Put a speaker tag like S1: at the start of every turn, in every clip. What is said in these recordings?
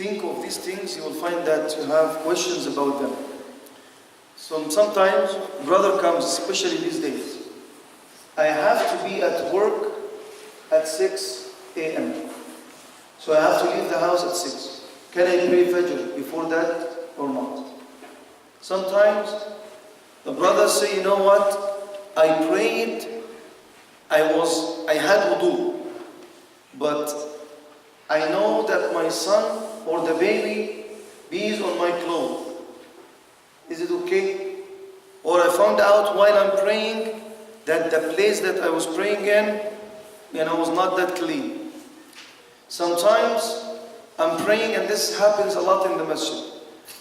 S1: think of these things, you will find that you have questions about them. So sometimes brother comes, especially these days. I have to be at work at 6 a.m. So I have to leave the house at 6. Can I pray Fajr before that or not? Sometimes the brothers say, you know what? I prayed, I had wudu, but I know that my son or the baby bees on my clothes. Is it okay? Or I found out while I'm praying that the place that I was praying in, was not that clean. Sometimes I'm praying, and this happens a lot in the masjid.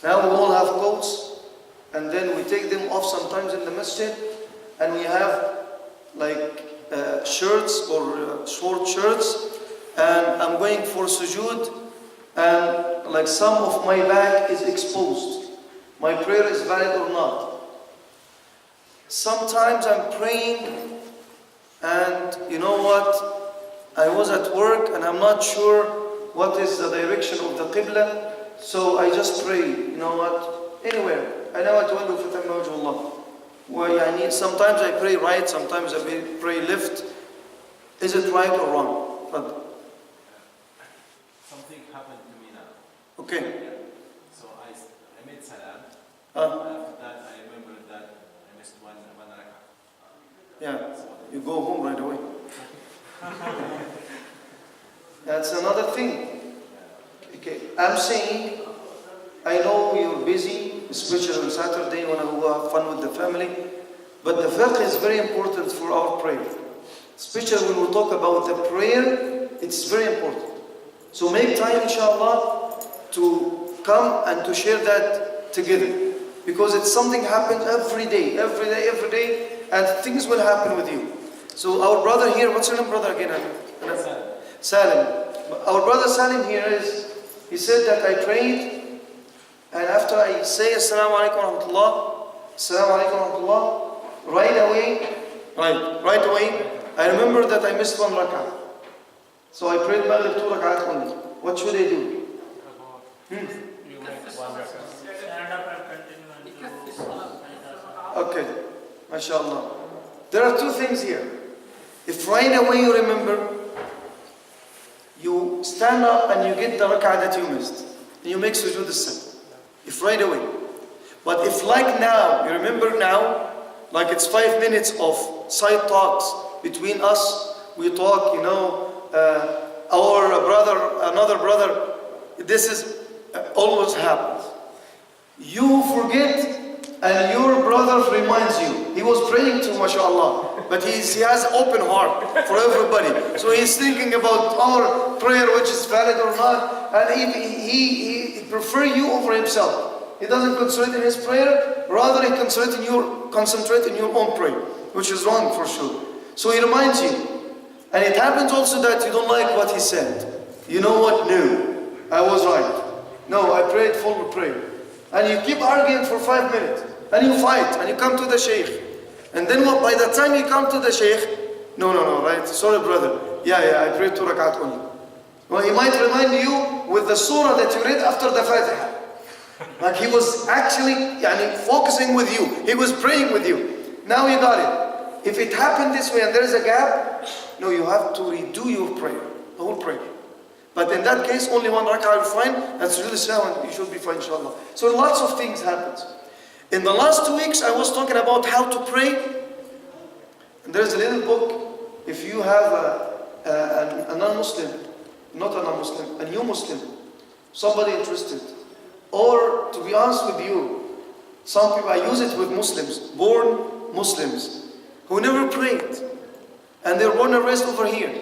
S1: Now we all have coats, and then we take them off sometimes in the masjid, and we have like shirts or short shirts, and I'm going for sujood, and like some of my back is exposed. My prayer is valid or not? Sometimes I'm praying, and you know what? I was at work and I'm not sure what is the direction of the Qibla, so I just pray, you know what? Anywhere. I know what to do for Allah. Well, sometimes I pray right, sometimes I pray left. Is it right or wrong?
S2: Something happened to me now.
S1: Okay.
S2: Yeah. So I made salam. After that, I remembered that I missed one rak'ah.
S1: Yeah. You go home right away. That's another thing. Okay. I'm saying, I know you're busy, especially on Saturday when you have fun with the family, but the fiqh is very important for our prayer. Especially when we talk about the prayer, it's very important. So make time, inshallah, to come and to share that together. Because it's something happens every day, and things will happen with you. So our brother here, what's your name, brother, again? Salim. Our brother Salim here he said that I prayed, and after I say Assalamu alaikum wa rahmatullah, Assalamu alaikum wa rahmatullah, right away, I remember that I missed one rak'ah. So I prayed Maghrib 2 rak'at only. What should I do?
S3: You make one rak'ah. Stand up and continue.
S1: Okay, mashallah. There are two things here. If right away you remember, you stand up and you get the rak'ah that you missed, and you make sujood as-sahm. If right away. But if like now, you remember now, like it's 5 minutes of side talks between us, we talk, our brother, another brother, this is always happens. You forget, and your brother reminds you. He was praying to, mashallah, but he has open heart for everybody. So he's thinking about our prayer, which is valid or not, and he prefer you over himself. He doesn't concentrate in his prayer, rather he concentrate in your own prayer, which is wrong for sure. So he reminds you. And it happens also that you don't like what he said. You know what? No, I was right. No, I prayed full prayer. And you keep arguing for 5 minutes. And you fight. And you come to the sheikh. And then by the time you come to the sheikh, no, right? Sorry, brother. Yeah, I prayed 2 rak'at only. Well, he might remind you with the surah that you read after the Fatiha. Like he was actually focusing with you. He was praying with you. Now you got it. If it happened this way and there is a gap, no, you have to redo your prayer, the whole prayer. But in that case, only 1 rak'ah will fine. That's really sound. You should be fine, inshallah. So lots of things happens. In the last 2 weeks, I was talking about how to pray. And there's a little book. If you have a non-Muslim, not a non-Muslim, a new Muslim, somebody interested, or to be honest with you, some people, I use it with Muslims, born Muslims, who never prayed, and they're born and raised over here.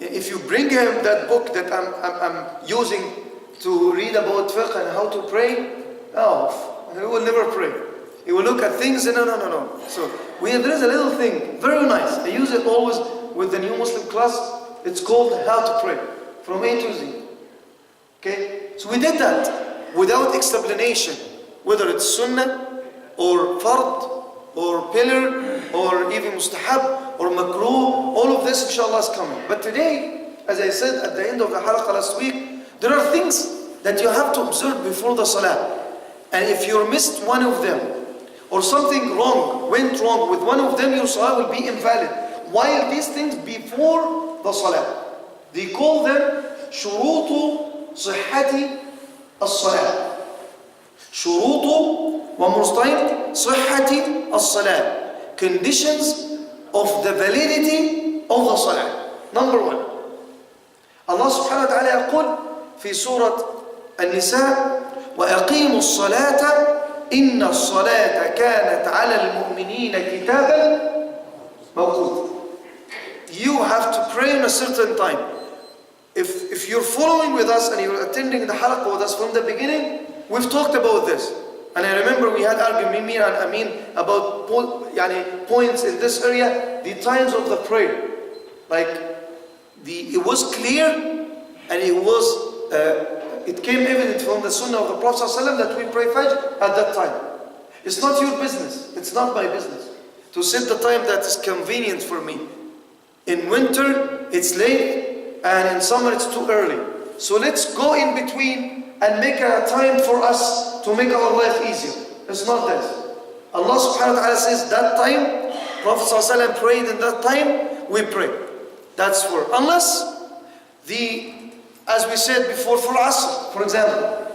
S1: If you bring him that book that I'm using to read about fiqh and how to pray, he will never pray. He will look at things and no. So there is a little thing, very nice. I use it always with the new Muslim class. It's called How to Pray, from A to Z. Okay? So we did that without explanation, whether it's sunnah or fard or pillar or even mustahab or makruh, all of this inshallah is coming. But today, as I said at the end of the halaqa last week, there are things that you have to observe before the salah. And if you missed one of them, or something went wrong with one of them, your salah will be invalid. While these things before the salah, they call them شروط صحة الصلاة. شروط ومرتين صحة الصلاة. Conditions of the validity of the salah. Number one, Allah subhanahu wa ta'ala يقول في سورة النساء وأقيموا الصلاة إن الصلاة كانت على المؤمنين كتابا موقوتا. You have to pray in a certain time. If you're following with us and you're attending the Halaqa with us from the beginning, we've talked about this. And I remember we had argument, me and Amin, about points in this area, the times of the prayer. It was clear and it came evident from the Sunnah of the Prophet ﷺ that we pray Fajr at that time. It's not your business, it's not my business to set the time that is convenient for me. In winter, it's late, and in summer, it's too early. So let's go in between and make a time for us to make our life easier. It's not that. Allah subhanahu wa ta'ala says that time, Prophet ﷺ prayed in that time, we pray. That's for, unless as we said before, for Asr, for example.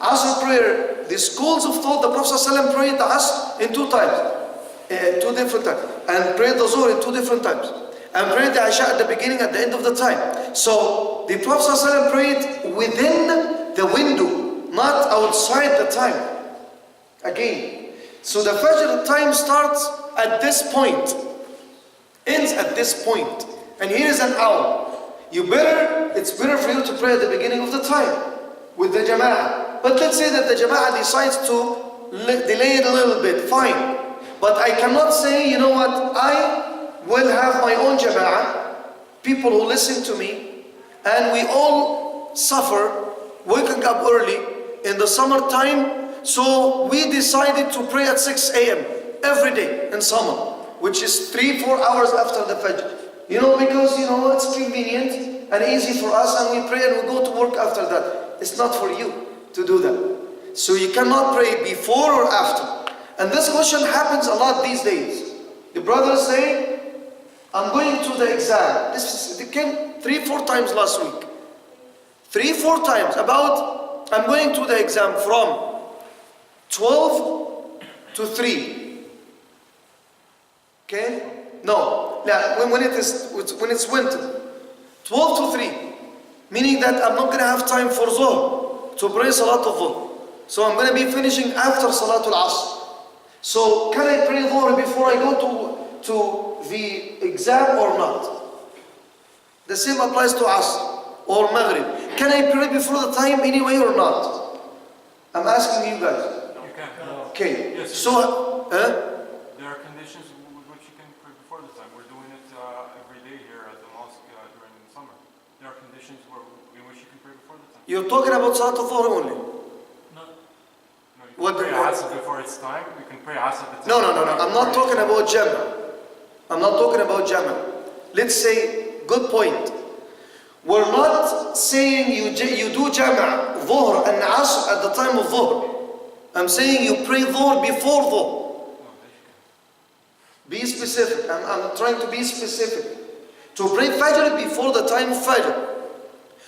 S1: Asr prayer, the schools of thought, the Prophet ﷺ prayed the Asr in 2 times, 2 different times, and prayed the Zuhr in 2 different times, and prayed the Isha at the beginning, at the end of the time. So the Prophet ﷺ prayed within the window, not outside the time. Again, so the Fajr time starts at this point, ends at this point, and here is an hour. It's better for you to pray at the beginning of the time with the Jama'ah. But let's say that the Jama'ah decides to delay it a little bit, fine. But I cannot say, you know what, I will have my own Jama'ah, people who listen to me, and we all suffer waking up early in the summertime, so we decided to pray at 6 a.m. every day in summer, which is 3-4 hours after the Fajr. Because it's convenient and easy for us, and we pray and we go to work after that. It's not for you to do that. So you cannot pray before or after. And this question happens a lot these days. The brothers say, I'm going to the exam. It came 3-4 times last week. 3-4 times about, I'm going to the exam from 12 to 3. Okay? No, when it's winter, 12 to 3, meaning that I'm not going to have time for Zuhr, to pray Salat al-Dhuhr. So I'm going to be finishing after Salat al-Asr. So can I pray Dhuhr before I go to the exam or not? The same applies to Asr or Maghrib. Can I pray before the time anyway or not? I'm asking you guys.
S4: You can.
S1: Okay,
S4: yes,
S1: so...
S4: there are conditions with which you can pray before the time. We're doing it every day here at the mosque during the summer. There are conditions in which you can pray before the time.
S1: You're talking about Salat al-Dhuhr only?
S4: No, you can
S1: What
S4: pray
S1: the-
S4: Asr before it's time. You can pray Asr at the time.
S1: No. I'm not talking about Jama. I'm not talking about Jama. Let's say, good point. We're not saying you do Jama, Dhuhr and Asr at the time of Dhuhr. I'm saying you pray Dhuhr before Dhuhr. Be specific. I'm trying to be specific. To pray Fajr before the time of Fajr.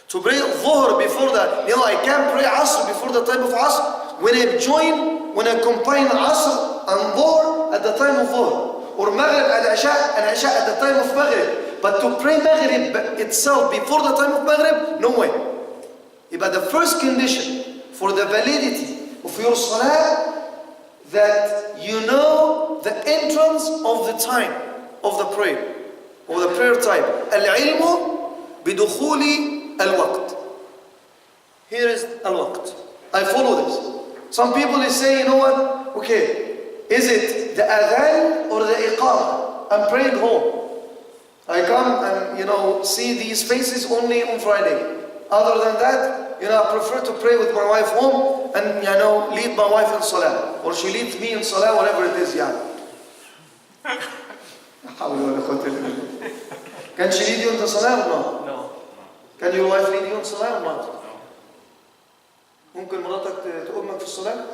S1: To pray Dhuhr before that. I can't pray Asr before the time of Asr. When I combine Asr and Dhuhr at the time of Dhuhr. Or Maghrib and Isha at the time of Maghrib. But to pray Maghrib itself before the time of Maghrib, no way. But the first condition for the validity of your Salah, that you know the entrance of the time of the prayer, or the prayer time. Al-ilmu bidukhuli al-waqt. Here is al-waqt. I follow this. Some people they say, you know what? Okay, is it the adhan or the iqamah? I'm praying home. I come and see these faces only on Friday. Other than that, I prefer to pray with my wife home and lead my wife in salah, or she leads me in salah, whatever it is. Can she lead you in the salah or not?
S3: No.
S1: Can your wife lead you in salah or not? ممكن مراتك تؤمك في الصلاة؟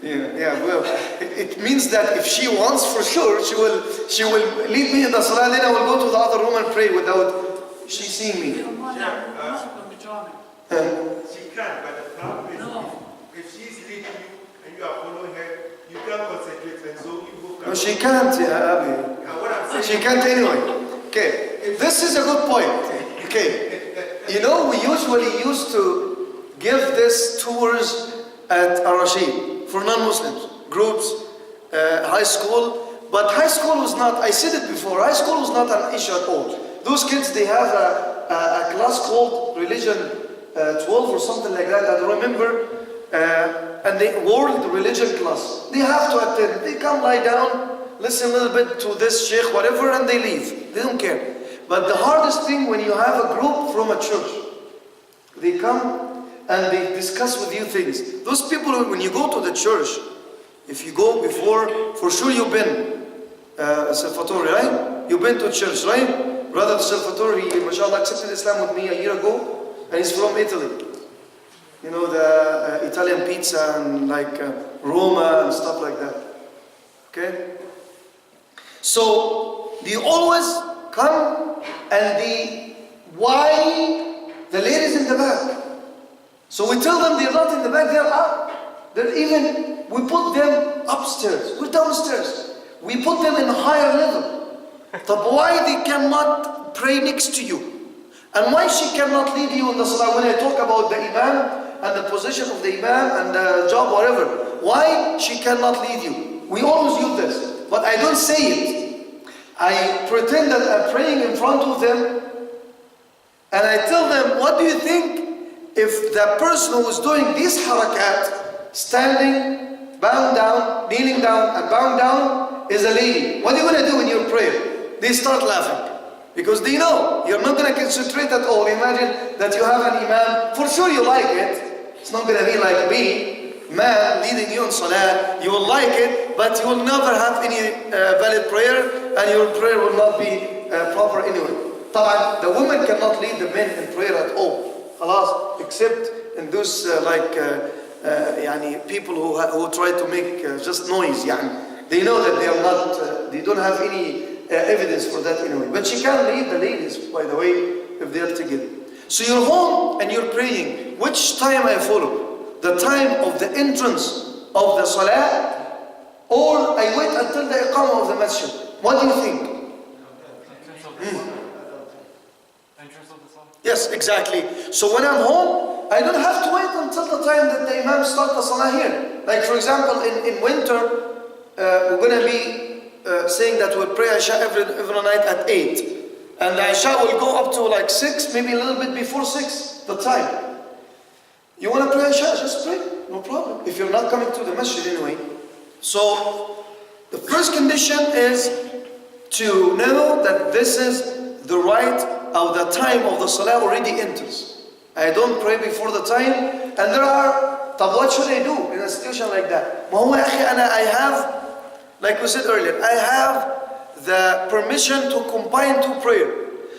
S1: Yeah, well, it means that if she wants, for sure, she will lead me in the salah, then I will go to the other room and pray without she seeing me.
S5: She can, but the problem is if she's leading you and you are following her, you can't concentrate, and so you go.
S1: No, she can't, Abi.
S5: What I'm saying,
S1: She can't anyway. Okay, this is a good point. Okay, you know, we usually used to give this tours at Ar-Rashid for non-Muslims, groups, high school. But high school was not, I said it before, high school was not an issue at all. Those kids, they have a class called Religion 12 or something like that, I don't remember. And the world religion class. They have to attend. They come lie down, listen a little bit to this sheikh, whatever, and they leave. They don't care. But the hardest thing when you have a group from a church, they come and they discuss with you things. Those people, when you go to the church, if you go before, for sure you've been Salvatore, right? You've been to church, right? Brother Salvatore, he, mashallah, accepted Islam with me a year ago, and he's from Italy. You know, the Italian pizza and like Roma and stuff like that. Okay? So, they always come and why the ladies in the back? So we tell them they're not in the back, they're up. They're even, we put them upstairs, we're downstairs. We put them in a higher level. But why they cannot pray next to you? And why she cannot lead you in the salah? When I talk about the imam and the position of the imam and the job, whatever, why she cannot lead you? We always use this, but I don't say it. I pretend that I'm praying in front of them, and I tell them, what do you think if the person who is doing this harakat, standing, bowing down, kneeling down, and bowing down, is a lady? What are you going to do in your prayer? They start laughing. Because they know you're not going to concentrate at all. Imagine that you have an imam, for sure you like it. It's not going to be like me, man leading you in salah. You will like it, but you will never have any valid prayer, and your prayer will not be proper anyway. طبعا, the woman cannot lead the men in prayer at all. خلاص, except in those يعني people who try to make just noise. يعني. They know that they are not, they don't have any evidence for that anyway. But she can lead the ladies, by the way, if they are together. So you're home and you're praying. Which time I follow? The time of the entrance of the salah, or I wait until the iqamah of the masjid? What do you think?
S4: Entrance of the salah?
S1: Yes, exactly. So when I'm home, I don't have to wait until the time that the imam starts the salah here. Like for example, in winter, we're going to be saying that we'll pray Isha every night at 8. And the Isha will go up to like 6, maybe a little bit before 6, the time. You want to pray Isha? Just pray, no problem. If you're not coming to the masjid anyway. So, the first condition is to know that this is the right of the time of the salah already enters. I don't pray before the time, and there are, what should I do in a situation like that? I have, like we said earlier, I have the permission to combine two prayer.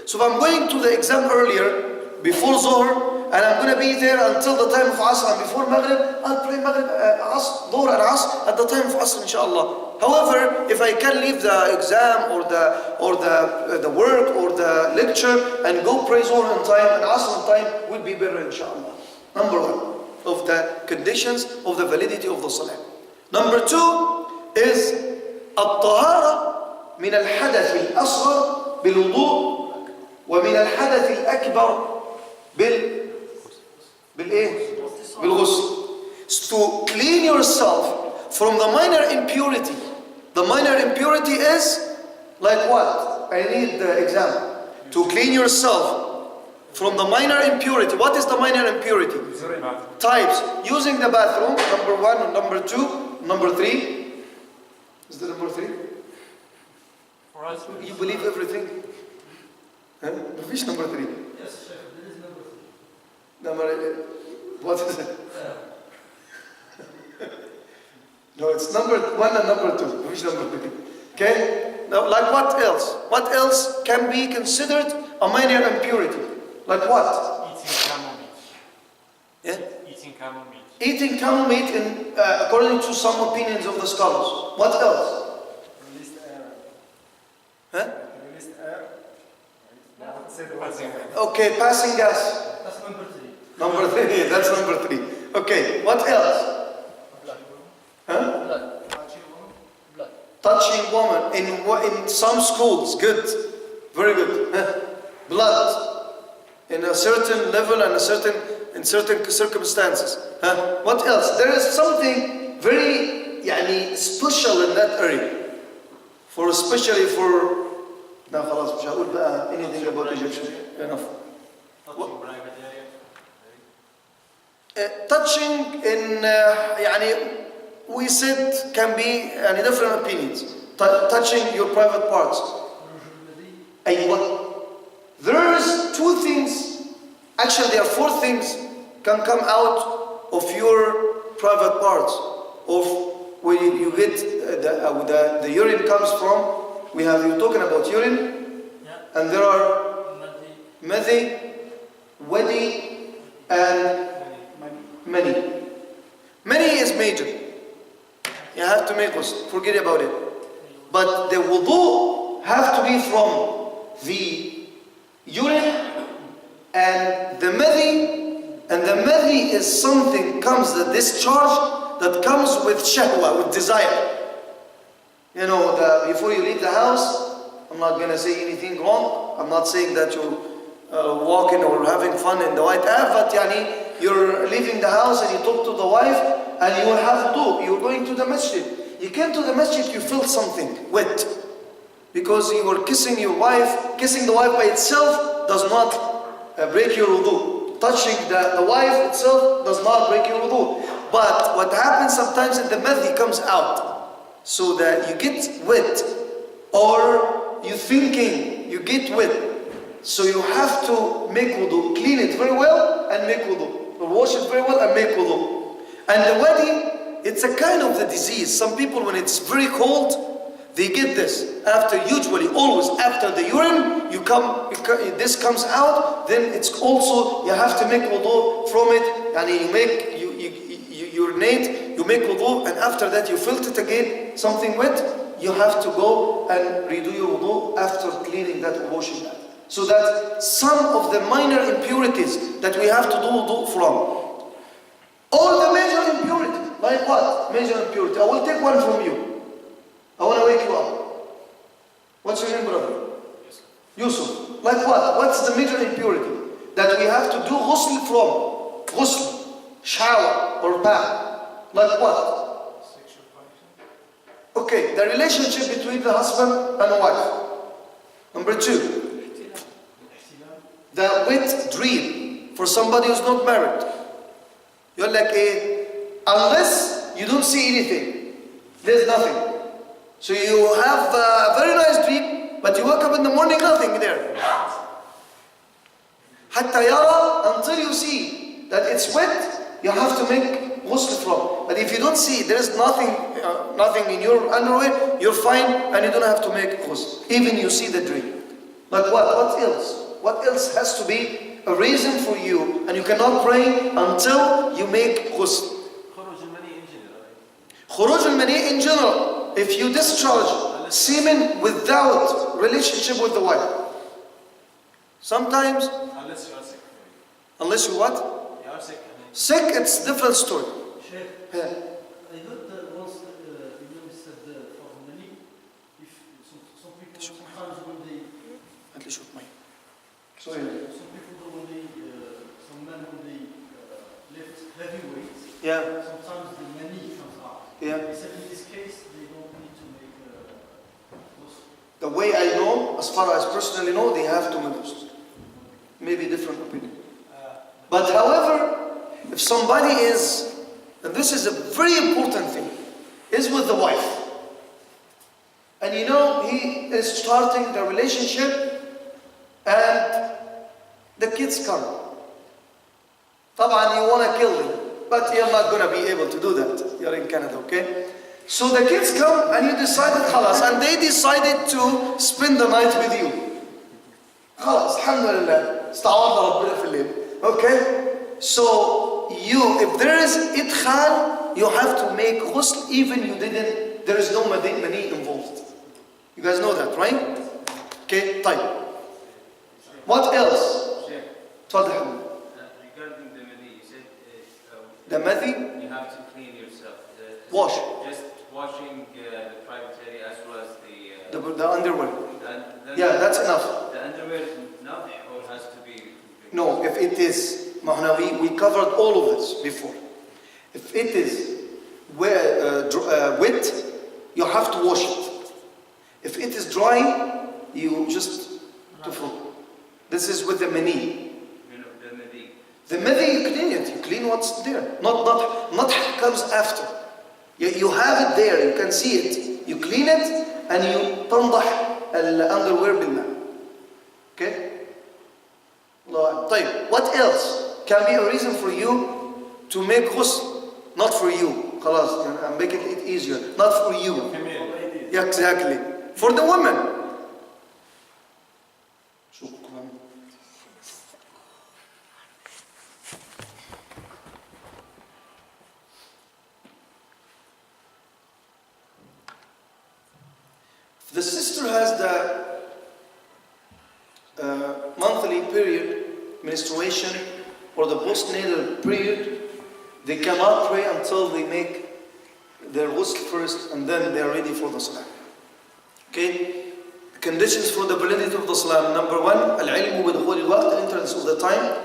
S1: So if I'm going to the exam earlier, before Zohr, and I'm going to be there until the time of Asr, and before Maghrib, I'll pray Maghrib, Dhuhr and Asr at the time of Asr, inshallah. However, if I can leave the exam or the work or the lecture and go pray Zohr on time and Asr on time, will be better, inshallah. Number one of the conditions of the validity of the salah. Number two is الطهارة من الحدث الأصغر بالوضوء ومن الحدث الأكبر بالغسل. To clean yourself from the minor impurity. The minor impurity is like what? I need the example. To clean yourself from the minor impurity. What is the minor impurity? Types. Using the bathroom, number one, and number two, number three. Is there number three?
S4: For us,
S1: You believe everything? Which number three?
S6: Yes, Sheikh, there is number 3.
S1: Number, what is it? No, it's number one and number two. Which number three? Okay? Now, like what else? What else can be considered a minor impurity? Like what? Yeah?
S4: Eating camel meat.
S1: Eating camel meat, according to some opinions of the scholars. What else?
S2: Released air.
S1: Huh?
S2: Released air.
S4: Passing.
S1: Okay, passing gas.
S6: That's number 3.
S1: Number 3, that's number 3. Okay, what else? Huh?
S6: Blood. Blood.
S1: Touching woman in some schools, good, very good. Blood in a certain level and in certain circumstances. What else? There is something very special in that area. Especially for now خلاص مش هقول بقى anything about Egyptian. Enough.
S2: Touching private area.
S1: Touching in we said can be different opinions. Touching your private parts. There is 2 things, actually there are 4 things can come out of your private parts, of where you get the urine comes from. You're talking about urine,
S3: Yeah.
S1: and there are
S3: Madhi.
S1: madhi, wadi, and many. Many is major. You have to make ghusl, forget about it. But the wudu have to be from the urine and the madhi, and the madhi is something the discharge that comes with shahwa, with desire. Before you leave the house, I'm not going to say anything wrong. I'm not saying that you're walking or having fun in the white path, but you're leaving the house and you talk to the wife and you have wudu. You're going to the masjid. You came to the masjid, you felt something wet. Because you were kissing your wife. Kissing the wife by itself does not break your wudu. Touching the wife itself does not break your wudu. But what happens sometimes in the madhi comes out. So that you get wet, or you thinking you get wet, so you have to make wudu, clean it very well and make wudu, or wash it very well and make wudu. And the wadi, it's a kind of the disease. Some people, when it's very cold, they get this. Always after the urine, this comes out. Then it's also you have to make wudu from it, and you urinate, you make wudu, and after that you felt it again, something wet, you have to go and redo your wudu after cleaning that or washing that. So that some of the minor impurities that we have to do wudu from. All the major impurities, like what? Major impurity. I will take one from you. I want to wake you up. What's your name, brother? Yusuf. Like what? What's the major impurity that we have to do ghusl from? Ghusl. Shower or bath. Like what?
S2: Sexual function.
S1: Okay, the relationship between the husband and the wife. Number 2, the wet dream for somebody who's not married. You're like unless you don't see anything, there's nothing. So you have a very nice dream, but you wake up in the morning, nothing there. Hatta yara, until you see that it's wet, you have to make ghusl from. But if you don't see, there is nothing in your underwear, you're fine and you don't have to make ghusl. Even you see the dream. But what else? What else has to be a reason for you, and you cannot pray until you make ghusl?
S2: خروج المني in general.
S1: Khuruj al-mani in general. If you discharge semen without relationship with the wife. Sometimes,
S2: Unless you are sick.
S1: unless you what?
S2: You are sick.
S1: Sick, it's different story.
S6: Sheikh,
S1: Yeah.
S6: I heard that once Imam said for many, if some people sometimes when they
S1: At least with my.
S6: some people when they some men when they lift heavy weights,
S1: Yeah,
S6: sometimes the many comes out.
S1: yeah.
S6: He said in this case they don't need to make those.
S1: The way I know, as far as personally know, they have to make ghusl. Maybe different opinion. But however, if somebody is, and this is a very important thing, is with the wife. And he is starting the relationship and the kids come. طبعا you want to kill them, but you're not going to be able to do that. You're in Canada, okay? So the kids come and you decided خلاص, and they decided to spend the night with you. خلاص, الحمد لله, استعوضنا ربنا في الليل. Okay? So if there is idkhal, you have to make ghusl even there is no mani involved. You guys know that, right? Okay, طيب. What else? تفضل حبيبي.
S2: Regarding the madi, you said
S1: The madi?
S2: you have to clean yourself.
S1: Wash.
S2: Just washing the private area as well as
S1: The underwear.
S2: the
S1: Yeah, that's enough.
S2: The underwear is enough or has to be?
S1: No, if it is, we covered all of this before. If it is wet, you have to wash it. If it is dry, you just tufru. This is with the mani.
S2: The madi.
S1: The madi, you clean it. You clean what's there. Not comes after. You have it there. You can see it. You clean it and you تنضح الأندروير بالماء. Okay? طيب, what else can be a reason for you to make ghusl? Not for you. خلاص, I'm making it easier. Not for you. Yeah, exactly. For the women. شكرا. The sister has the monthly period, menstruation, or the postnatal period. They cannot pray until they make their ghusl first, and then they are ready for the salah. Okay? Conditions for the validity of the salah. Number 1, al-ilmu bidkhul al-waqt, entrance of the time.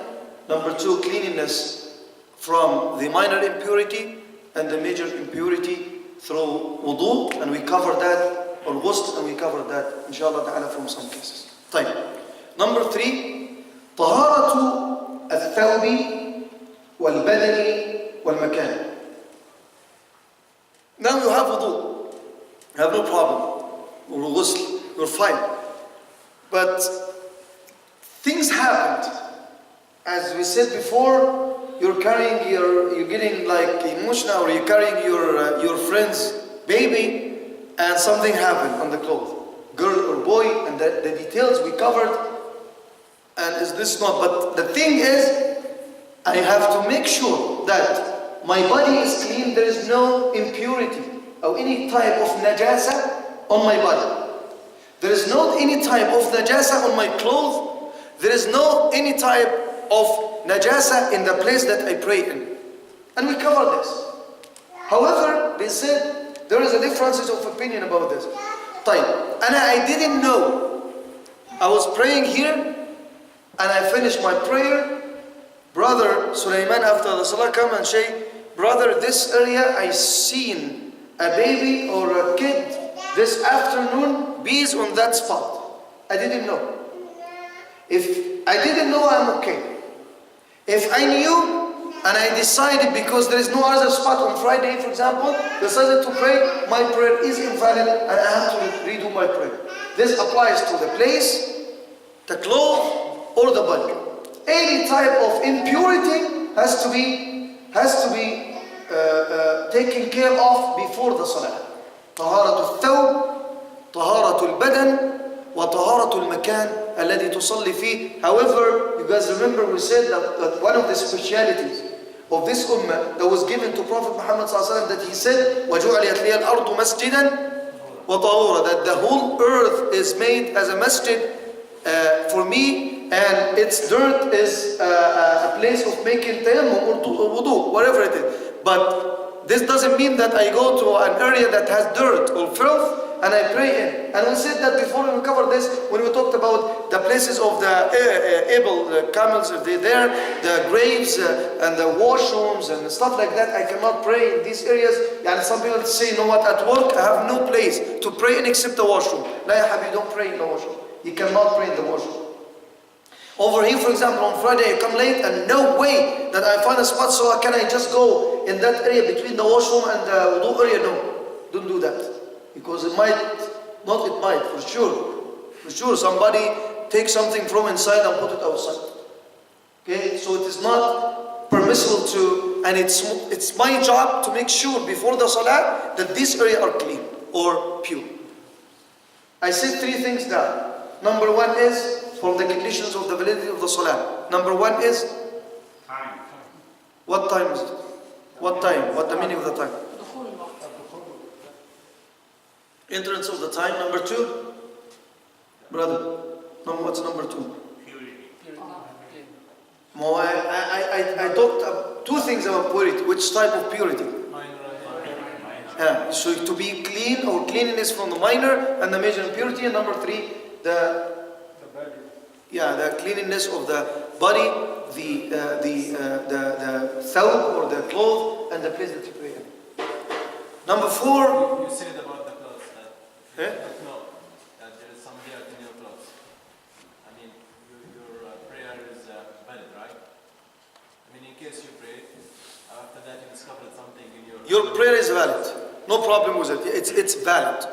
S1: Number 2, cleanliness from the minor impurity and the major impurity through wudu, and we covered that, or ghusl, and we covered that, inshallah ta'ala, from some cases. طيب. Number 3, طهارة الثوب والبدن والمكان. Now you have wudu, you have no problem, or ghusl, you're fine. But things happened. As we said before, you're getting like emotional, or you're carrying your friend's baby, and something happened on the clothes, girl or boy, and the details we covered. And is this not? But the thing is, I have to make sure that my body is clean. There is no impurity or any type of najasa on my body. There is not any type of najasa on my clothes. There is no any type of najasa in the place that I pray in. And we cover this. However, they said there is a difference of opinion about this. And I didn't know. I was praying here and I finished my prayer. Brother Sulaiman after the salah come and say, brother, this area I seen a baby or a kid this afternoon, bees on that spot. I didn't know. If I didn't know, I'm okay. If I knew and I decided, because there is no other spot on Friday, for example, decided to pray, my prayer is invalid and I have to redo my prayer. This applies to the place, the clothes, or the body. Any type of impurity has to be taken care of before the salah. طهارة الثوب, طهارة البدن, وطهارة المكان الذي تصلي فيه. However, you guys remember we said that one of the specialities of this ummah that was given to Prophet Muhammad ﷺ, that he said, وَجُعَلِيَتْ لِيَ الْأَرْضُ مَسْجِدًا وَطَهُورًا, that the whole earth is made as a masjid for me, and its dirt is a place of making tayammum or wudu, whatever it is. But this doesn't mean that I go to an area that has dirt or filth and I pray in. And we said that before, we covered this when we talked about the places of the the camels, if they're there, the graves and the washrooms and stuff like that. I cannot pray in these areas. And some people say, you know what, at work I have no place to pray in except the washroom. La ya habibi, don't pray in the washroom. You cannot pray in the washroom. Over here, for example, on Friday I come late and no way that I find a spot, so can I just go in that area between the washroom and the wudu area? No, don't do that. Because it might, for sure somebody takes something from inside and put it outside. Okay, so it is not permissible to, and it's my job to make sure before the salah that these areas are clean or pure. I said 3 things down. Number 1 is from the conditions of the validity of the salah. Number 1 is What time is it? What time? What the meaning of the time?
S7: دخول الوقت.
S1: Entrance of the time. Number 2. Brother, what's number 2? I talked 2 things about purity. Which type of purity? Yeah, so to be clean or cleanliness from the minor and the major impurity. And number 3, the cleanliness of the body, the thawb or the cloth and the place that you pray in. Number 4.
S2: You said about the clothes that you don't know that there is some dirt in your clothes. I mean, your prayer is valid, right? I mean, in case you pray, after that you discovered something in
S1: Your prayer is valid. No problem with it. It's valid.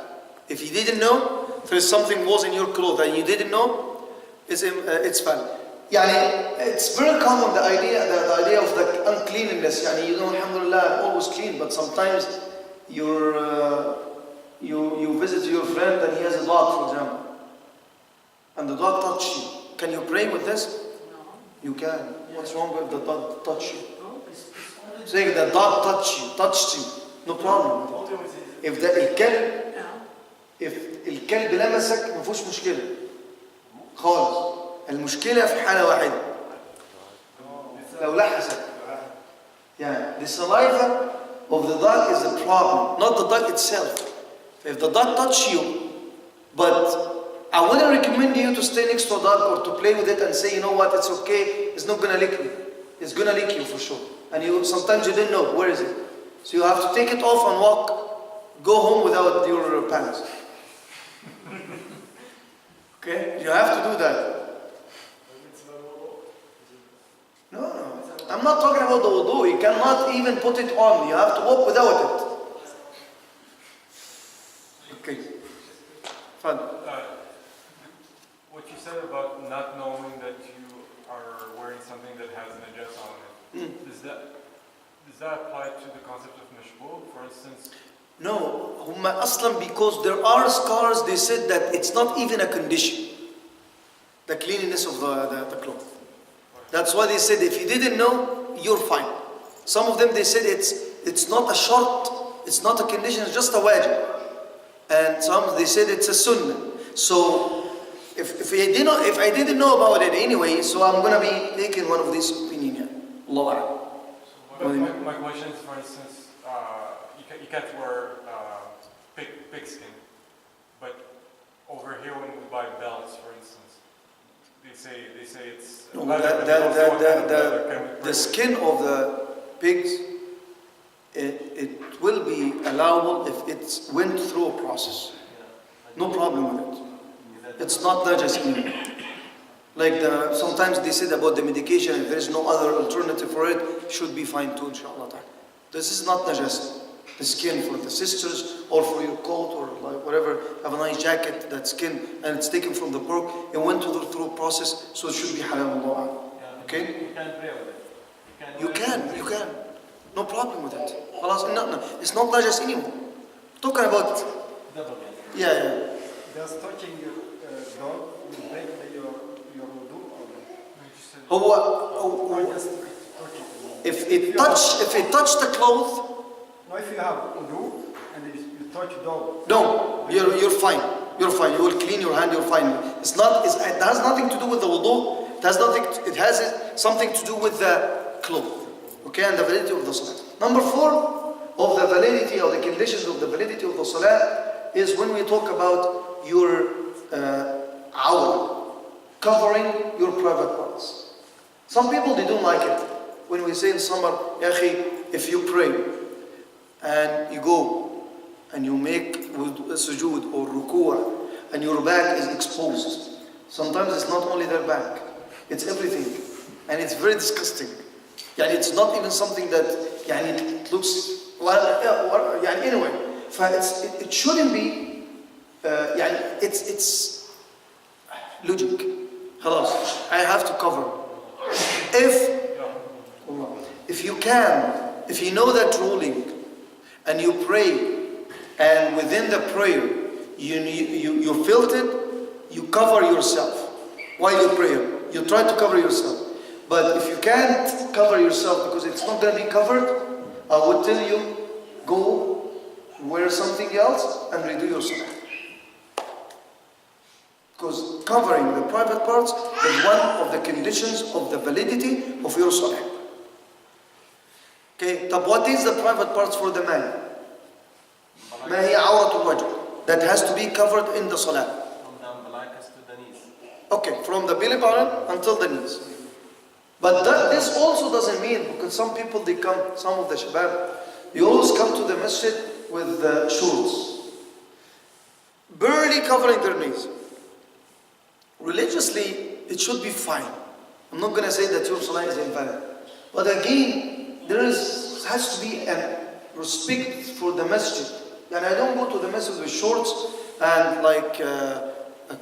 S1: If you didn't know, there is something was in your clothes and you didn't know, it's valid. Yani, it's very common the idea of the uncleanliness. Yani, you know, alhamdulillah, I'm always clean, but sometimes you visit your friend and he has a dog, for example, and the dog touches you. Can you pray with this?
S7: No.
S1: You can. What's wrong with the dog touch you?
S6: No, it's only
S1: Saying the dog touched you, no problem. If الكلب لمسك ما فيهوش مشكلة خالص. المشكلة في حالة واحدة. لو لحسك. Yeah, the saliva of the dog is the problem, not the dog itself. If the dog touches you, but I wouldn't recommend you to stay next to a dog or to play with it and say, you know what, it's okay, it's not gonna lick you. It's gonna lick you for sure. And sometimes you didn't know, where is it? So you have to take it off and go home without your pants. Okay? You have to do that. No. I'm not talking about the wudu. You cannot even put it on. You have to walk without it. Okay. Fun.
S4: What you said about not knowing that you are wearing something that has najasa on it, does that apply to the concept of mashbul? For instance,
S1: No, Aslan, because there are scholars, they said that it's not even a condition, the cleanliness of the cloth. That's why they said if you didn't know, you're fine. Some of them, they said it's not a shart, it's not a condition, it's just a wajib. And some, they said it's a sunnah. So if I didn't know about it anyway, so I'm going to be taking one of these opinions here. Allah.
S4: my question is, for instance, you can't wear pig skin, but over here when we buy belts, for instance, they say it's
S1: No,
S4: leather.
S1: the skin of the pigs, it will be allowable if it went through a process. No problem with it. It's not najas anymore. Like sometimes they said about the medication, if there is no other alternative for it, should be fine too, inshallah. This is not najas. The skin for the sisters or for your coat or like whatever, have a nice jacket, that skin, and it's taken from the pork, it went through the process, so it should be halal. Okay?
S2: You can pray with it.
S1: You can. No problem with it. No, it's not najas anymore. Talking about,
S2: Double.
S1: yeah.
S8: Does touching your dog will break your wudu or
S1: هو
S8: just touch it?
S1: if it touch the cloth,
S8: No, if you have wudu and you touch dog,
S1: no, you're fine. You're fine. You will clean your hand. You're fine. It has nothing to do with the wudu. It has something to do with the cloth. Okay, and the validity of the salah. Number 4 of the validity or the conditions of the validity of the salah is when we talk about your awra, covering your private parts. Some people, they don't like it. When we say in summer, Ya akhi, if you pray and you go and you make sujood or ruku' and your back is exposed. Sometimes it's not only their back, it's everything. And it's very disgusting. Yani it's not even something that it looks, anyway. It shouldn't be, it's logic. خلاص, I have to cover. If you know that ruling, and you pray, and within the prayer, you felt it, you cover yourself while you pray. You try to cover yourself. But if you can't cover yourself because it's not going to be covered, I would tell you, go wear something else and redo your salah. Because covering the private parts is one of the conditions of the validity of your salah. Okay, طب what is the private parts for the man? ما هي عورة الوجه? That has to be covered in the salah.
S2: From the umbilicus to the knees.
S1: Okay, from the belly button until the knees. But this also doesn't mean, because some people, they come, some of the shabab, they always come to the masjid with shorts, barely covering their knees. Religiously, it should be fine. I'm not going to say that your salah is invalid. But again, has to be a respect for the masjid. And I don't go to the masjid with shorts and like a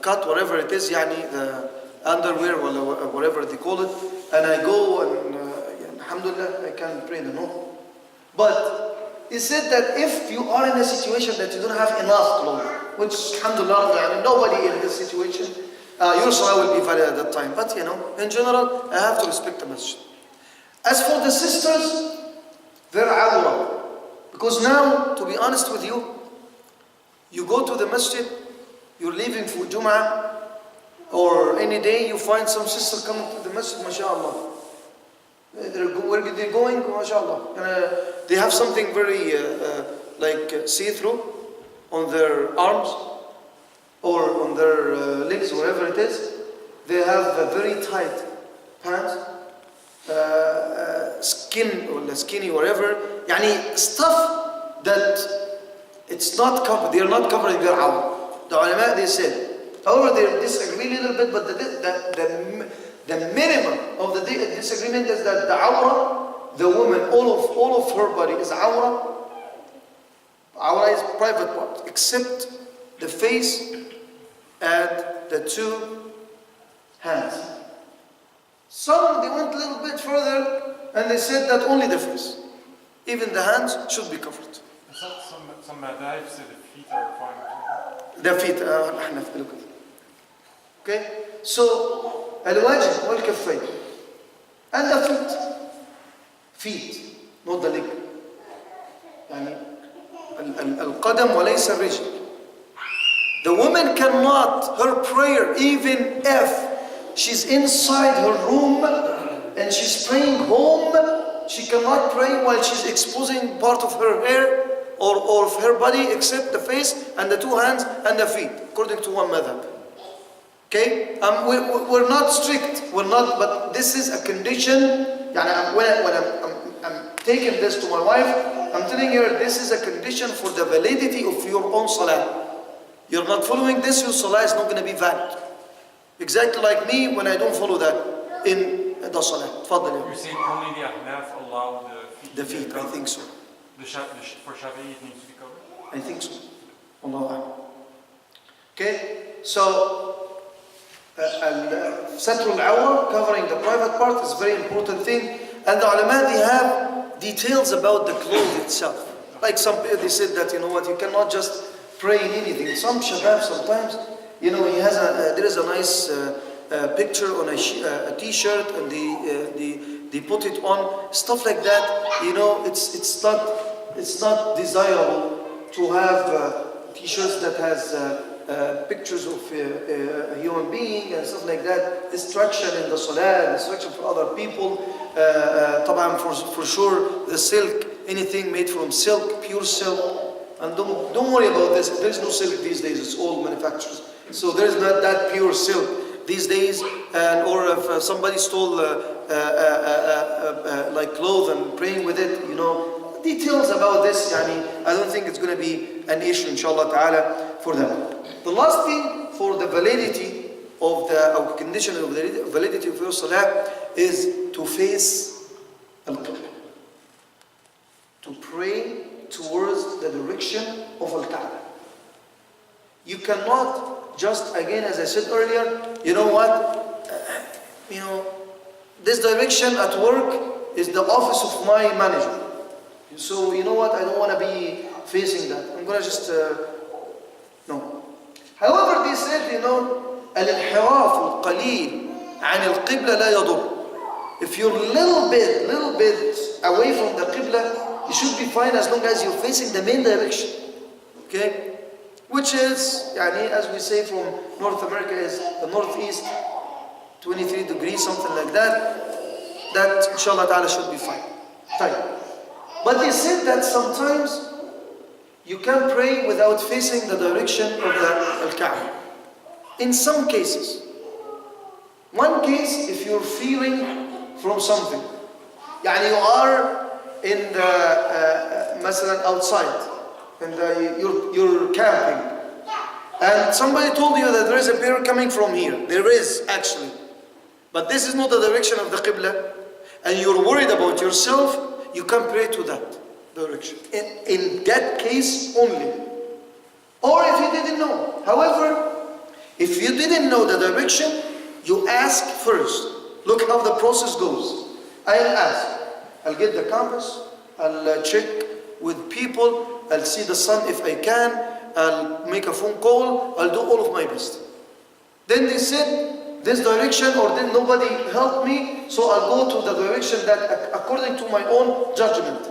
S1: cut, whatever it is, yani the underwear or whatever they call it, and I go and alhamdulillah, I can pray the no. But he said that if you are in a situation that you don't have enough clothes, which alhamdulillah, nobody in this situation, your salah will be valid at that time. But in general, I have to respect the masjid. As for the sisters, they're awra. Because now, to be honest with you, you go to the masjid, you're leaving for Jum'ah, or any day you find some sister coming to the masjid, mashallah. Where are they going? Mashallah. They have something very like see-through on their arms or on their legs, wherever it is. They have a very tight pants, skin or skinny, whatever. Yani stuff that it's not covered. They are not covering their awrah. The ulama, they said. However, they disagree a little bit, but the minimum of the disagreement is that the awrah, the woman, all of her body is awrah. Awrah is private part, except the face and the two hands. Some, they went a little bit further and they said that only the face. Even the hands should be covered.
S4: Some madhab say the feet are fine.
S1: The feet, look at it. Okay? So, al-wajh wal-kaffayn. And the feet, not the leg. يعني القدم وليس الرجل. The woman cannot, her prayer, even if she's inside her room and she's praying home, she cannot pray while she's exposing part of her hair or of her body except the face and the two hands and the feet, according to one madhab. Okay? We're not strict, but this is a condition. When I'm taking this to my wife, I'm telling her this is a condition for the validity of your own salah. You're not following this, your salah is not going to be valid. Exactly like me when I don't follow that in the salah.
S4: You're saying only the Ahnaf allow the feet?
S1: The feet, I think so.
S4: For Shafi'i it needs to be covered?
S1: I think so. Allah. Okay, so Satrul Awra, covering the private part, is a very important thing. And the ulama, they have details about the clothes itself. Like they said that, you cannot just pray in anything. Some shabab sometimes, there is a nice picture on a t-shirt and they put it on, stuff like that. It's not desirable to have t-shirts that has pictures of a human being and stuff like that. Distraction in the salah, distraction for other people. طبعا for sure the silk, anything made from silk, pure silk. And don't worry about this. There is no silk these days. It's all manufacturers. So there is not that pure silk these days. Or if somebody stole like clothes and praying with it, details about this. I don't think it's going to be an issue, inshallah ta'ala, for them. The last thing for the validity of the condition of the validity of your salah is to face al-Qibla. To pray towards the direction of Al-Kaaba. You cannot just, again, as I said earlier, this direction at work is the office of my manager. So, I don't want to be facing that. I'm going to just, no. However, they said, الانحراف القليل عن القبلة لا يضر. If you're little bit away from the Qibla, you should be fine as long as you're facing the main direction. Okay? Which is, as we say from North America, is the northeast, 23 degrees, something like that. That, inshallah ta'ala, should be fine. But they said that sometimes you can pray without facing the direction of the Al-Kaaba. In some cases. One case, if you're feeling from something. You are in the, مثلا outside, and you're camping. And somebody told you that there is a prayer coming from here. There is, actually. But this is not the direction of the Qibla. And you're worried about yourself, you can pray to that direction. In that case only. Or if you didn't know. However, if you didn't know the direction, you ask first. Look how the process goes. I'll ask. I'll get the compass. I'll check with people. I'll see the sun if I can. I'll make a phone call. I'll do all of my best. Then they said, this direction, or then nobody helped me, so I'll go to the direction that according to my own judgment.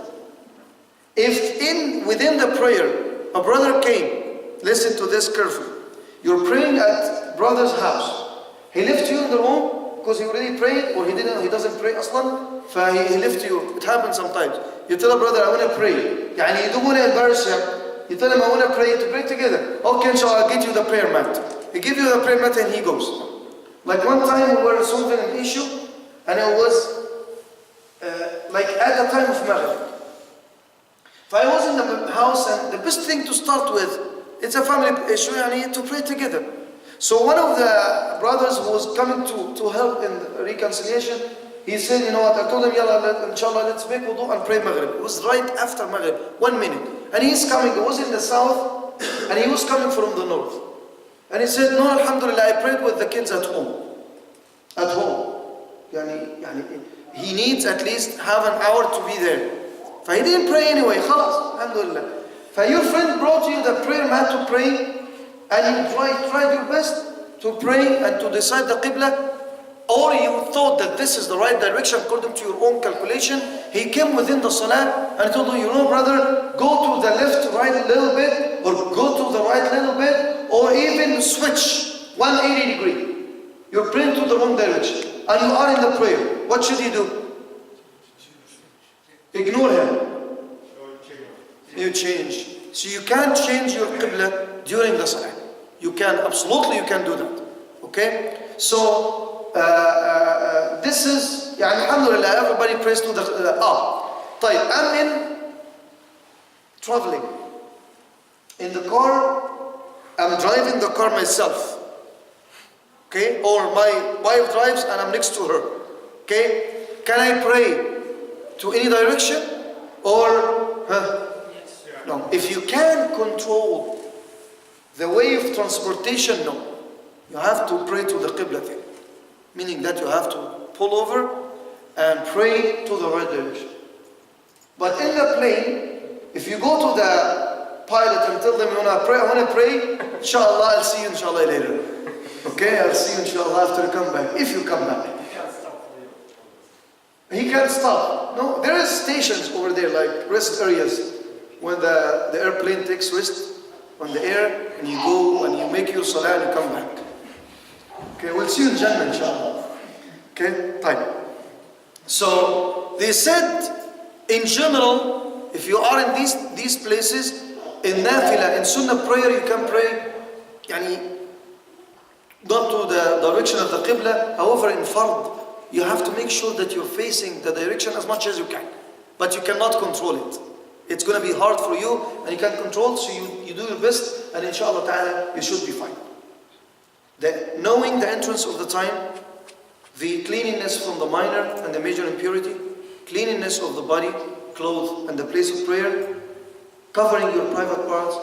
S1: If within the prayer, a brother came, listen to this carefully. You're praying at brother's house. He left you in the room because he already prayed, or he doesn't pray aslan, he left you. It happens sometimes. You tell a brother, I want to pray. You don't want to embarrass him. You tell him, I want to pray together. Okay, so I'll get you the prayer mat. He gives you the prayer mat and he goes. Like one time we were solving an issue, and it was like at the time of Maghrib. So I was in the house, and the best thing to start with, it's a family issue, to pray together. So one of the brothers who was coming to help in reconciliation, he said, you know what, I told him, inshallah, let's make wudu and pray Maghrib. It was right after Maghrib, 1 minute. And he's coming, he was in the south, and he was coming from the north. And he said, no, alhamdulillah, I prayed with the kids at home. At home. He needs at least half an hour to be there. He didn't pray anyway, khalas, alhamdulillah. Your friend brought you the prayer mat to pray, and you tried your best to pray and to decide the Qibla, or you thought that this is the right direction according to your own calculation. He came within the Salah and told you, brother, go to the left, right a little bit, or go to the right a little bit, or even switch 180 degree. You're praying to the wrong direction, and you are in the prayer. What should you do? Ignore him. You change. So you can't change your Qibla during the Salah. You can do that. Okay? So, this is, alhamdulillah, everybody prays to the, I'm in traveling. In the car, I'm driving the car myself. Okay? Or my wife drives and I'm next to her. Okay? Can I pray to any direction? Or,
S3: Yes.
S1: No. If you can control the way of transportation, no. You have to pray to the Qibla thing. Meaning that you have to pull over and pray to the right direction. But in the plane, if you go to the pilot and tell them, I want to pray, inshallah, I'll see you inshallah later. Okay, I'll see you inshallah after you come back. If you come back. He can't stop. No, there is stations over there, like rest areas, when the airplane takes rest on the air, and you go and you make your salah and you come back. Okay, we'll see you in Jannah, inshallah. Okay, time. So, they said, in general, if you are in these places, in nafilah, in sunnah prayer, you can pray, not to the direction of the qibla. However, in fard, you have to make sure that you're facing the direction as much as you can. But you cannot control it. It's going to be hard for you, and you can't control, so you do your best, and inshallah ta'ala, you should be fine. Knowing the entrance of the time, the cleanliness from the minor and the major impurity, cleanliness of the body, clothes, and the place of prayer, covering your private parts,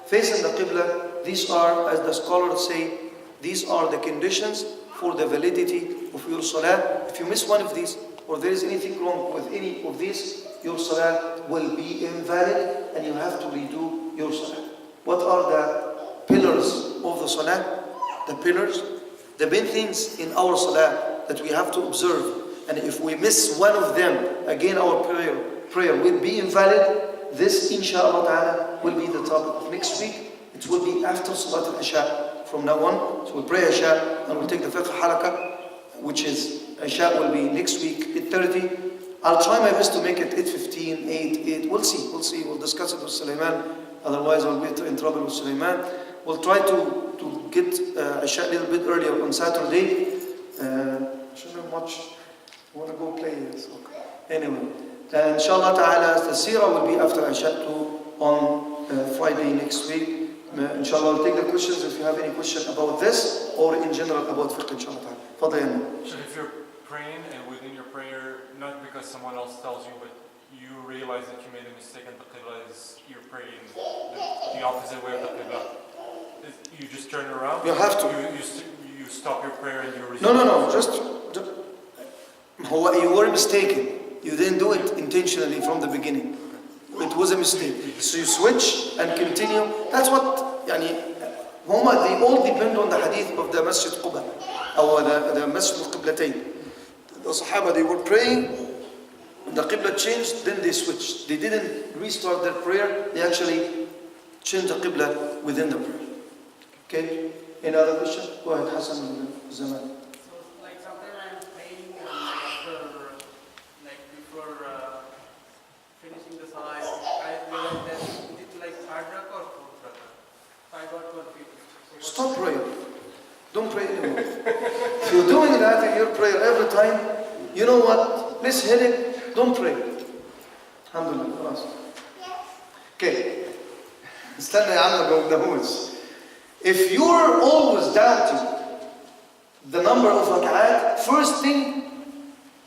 S1: facing the qibla, these are, as the scholars say, these are the conditions for the validity of your salah. If you miss one of these, or there is anything wrong with any of these, your salah will be invalid, and you have to redo your salah. What are the pillars of the salah? The pillars, the main things in our salah that we have to observe and if we miss one of them, again our prayer will be invalid. This, inshallah ta'ala, will be the topic of next week. It will be after Salat al-Isha from now on. So we'll pray Isha and we'll take the Fiqh Halaqa, which is Isha will be next week, 8:30. I'll try my best to make it 8:15, 8. We'll see. We'll discuss it with Sulaiman. Otherwise, I'll be in trouble with Sulaiman. We'll try to get Isha a little bit earlier on Saturday. Shouldn't have much. I want to go play this. Okay. Anyway, inshallah ta'ala, the Sirah will be after Isha too on Friday next week. Inshallah, I'll take the questions if you have any question about this or in general about fiqh, inshallah ta'ala. Fadlan.
S4: So if you're praying and within your prayer, not because someone else tells you, but you realize that you made a mistake and the qibla is, you're praying the opposite way of the qibla, you just turn around?
S1: You have to.
S4: You stop your prayer and you resume?
S1: No. Just you were mistaken. You didn't do it intentionally from the beginning. It was a mistake. So you switch and continue. That's what, they all depend on the hadith of the Masjid Quba, or the Masjid al-Qiblatayn. The Sahaba, they were praying, when the Qibla changed, then they switched. They didn't restart their prayer, they actually changed the Qibla within the prayer. Okay? Any other question? Go ahead, Hassan Zaman.
S3: So, like sometimes I'm praying after, before finishing the salah, I realize that it's like third rakah or fourth rakah. So I got confused.
S1: Stop praying. Don't pray anymore. If you're doing that in your prayer every time, you know what? This headache, don't pray. Alhamdulillah. Okay. استنى يا عم ما جاوبناهوش. If you're always doubting the number of rak'at, first thing,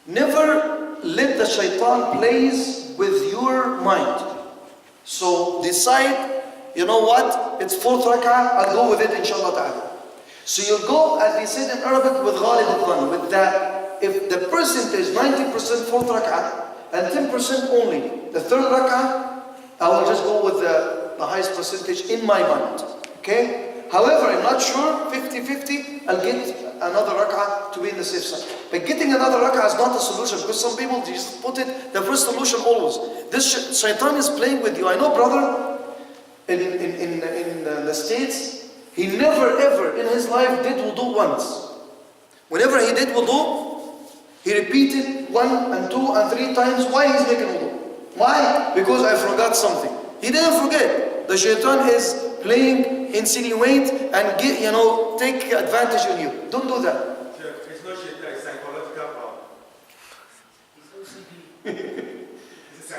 S1: never let the shaitan plays with your mind. So decide, you know what, it's fourth rak'ah, I'll go with it inshallah ta'ala. So you'll go, as they said in Arabic, with ghalib al-dhan, with that, if the percentage 90% fourth rak'ah and 10% only, the third rak'ah, I will just go with the highest percentage in my mind. Okay? However, I'm not sure, 50-50, I'll get another rak'ah to be in the safe side. But getting another rak'ah is not a solution, because some people just put it, the first solution always. This shaitan is playing with you. I know, brother, in the States, he never ever in his life did wudu once. Whenever he did wudu, he repeated 1 and 2 and 3 times why he's making wudu. Why? Because I forgot something. He didn't forget. The shaitan is playing, insinuate, and take advantage of you. Don't do that.
S5: It's not shaitan, it's psychological power.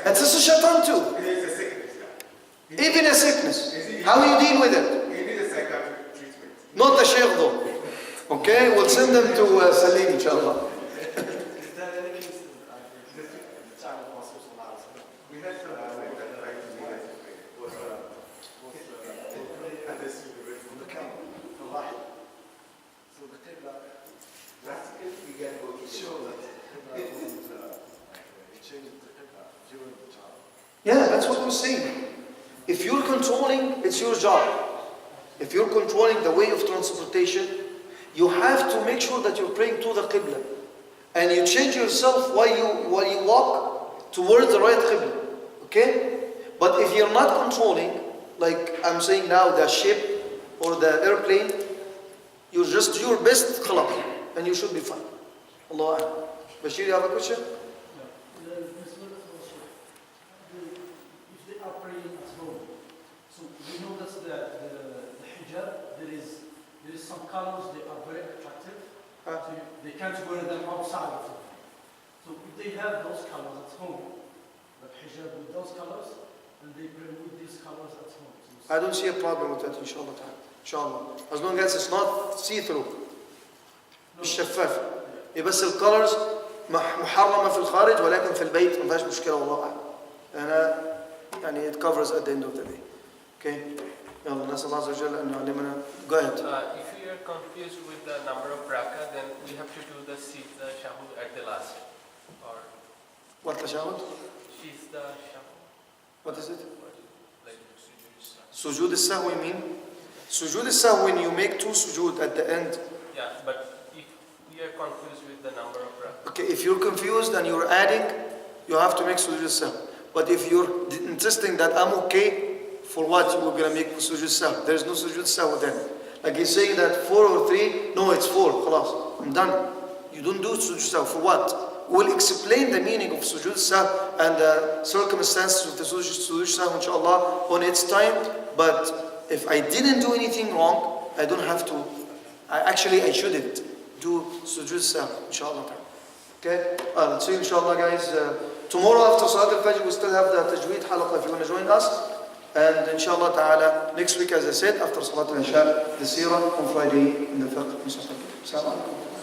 S1: It's a shaitan too.
S5: It's a sickness.
S1: Even a sickness. How do you deal with it?
S5: He needs a psychiatric treatment.
S1: Not the sheikh though. Okay, we'll send them to Salim, inshallah.
S5: We had some like that trying to make us was
S8: So the qibla,
S5: practically we can go to
S8: show that qibla changes the qibla during the child.
S1: Yeah, that's what we're saying. If you're controlling, it's your job. If you're controlling the way of transportation, you have to make sure that you're praying to the Qibla. And you change yourself while you walk towards the right Qibla. Okay? But if you're not controlling, like I'm saying now, the ship or the airplane, you just do your best, khalas, and you should be fine. Allah. Bashir, you have a question?
S6: If they are praying at home, so we know that the hijab, there is some colors, they are very attractive. So they can't wear them outside of them. So if they have those colors at home, the hijab with those colors, and they pray with these colors at home. So
S1: I don't see a problem with that, inshallah. Inshallah. As long as it's not see-through. مش شفاف. بس الكولرز محرمة في الخارج ولكن في البيت ما فيهاش مشكلة والله أعلم. أنا it covers at the end of the day. Okay. يلا نسأل الله عز وجل أن يعلمنا. Go ahead.
S7: If you are confused with the number of rakah, then we have to do the shahud at the last. Or
S1: What tashahud?
S7: she's the shahud.
S1: What is it?
S7: Like
S1: Sujood al-sahwi, you mean? Sujood al-sahwi, when you make 2 sujood at the end.
S7: yeah, but if we are confused with the number of rakah.
S1: Okay, if you're confused and you're adding, you have to make sujood sahw. But if you're insisting that I'm okay, for what you were gonna make sujood sahw? There's no sujood sahw then. Like he's saying that 4 or 3, no, it's 4. Khalas, I'm done. You don't do sujood sahw. For what? We'll explain the meaning of sujood sahw and the circumstances of the sujood sahw, inshallah, on its time. But if I didn't do anything wrong, I don't have to. I shouldn't do sujood sahw, inshallah. Okay? Let's see, inshallah, guys. Tomorrow after Salat al-Fajr, we still have the Tajweed Halaqa if you want to join us. And inshallah ta'ala, next week, as I said, after Salat al-Isha, the Seerah on Friday in the Fiqh. Assalamu alaikum.